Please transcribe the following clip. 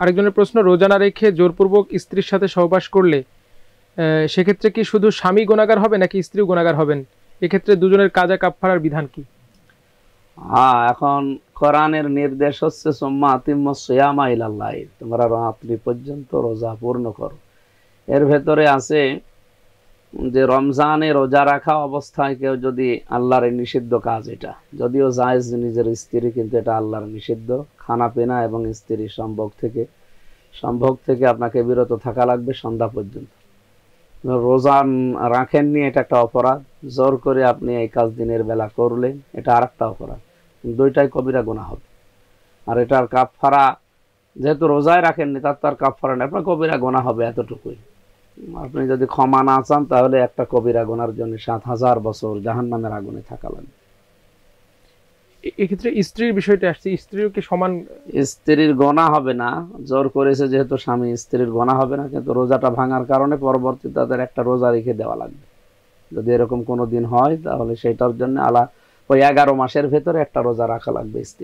আরেকজনের প্রশ্ন, রোজা না রেখে জোরপূর্বক স্ত্রীর সাথে সহবাস করলে সেক্ষেত্রে কি শুধু স্বামী গুনাহগার হবে নাকি স্ত্রীও গুনাহগার হবেন? এক্ষেত্রে দুজনের কাজা কাফফারার বিধান কি? এখন কোরআনের নির্দেশ হচ্ছে সুম্মা আতিম্মুস সিয়ামা ইলাল লাইল, তোমরা রাত্রি পর্যন্ত রোজা পূর্ণ করো। এর ভেতরে আছে যে রমজানে রোজা রাখা অবস্থায় কেউ যদি আল্লাহর নিষিদ্ধ কাজ, এটা যদিও জায়েজ নিজের স্ত্রী, কিন্তু এটা আল্লাহর নিষিদ্ধ। খানা পিনা এবং স্ত্রীর সম্ভোগ থেকে আপনাকে বিরত থাকা লাগবে সন্ধ্যা পর্যন্ত। রোজা রাখেননি, এটা একটা অপরাধ। জোর করে আপনি এই কাজ দিনের বেলা করলেন, এটা আর একটা অপরাধ। দুইটাই কবিরা গুনাহ হবে। আর এটার কাফফারা, যেহেতু রোজায় রাখেননি তার তো আর কাফফারা নেই, আপনার কবিরা গুনাহ হবে এতটুকুই। আপনি যদি ক্ষমা না চান তাহলে একটা কবিরা গুনার জন্য ৭,০০০ বছর জাহান্নামের আগুনে থাকা লাগবে। এক্ষেত্রে স্ত্রীর বিষয়টা আসছে, স্ত্রীও কি সমান? স্ত্রীর গোনা হবে না, জোর করেছে যেহেতু স্বামী, স্ত্রীর গোনা হবে না, কিন্তু রোজাটা ভাঙার কারণে পরবর্তীতে তাদের একটা রোজা রেখে দেওয়া লাগবে। যদি এরকম কোনো দিন হয় তাহলে সেটার জন্য ওই 11 মাসের ভেতরে একটা রোজা রাখা লাগবে স্ত্রী।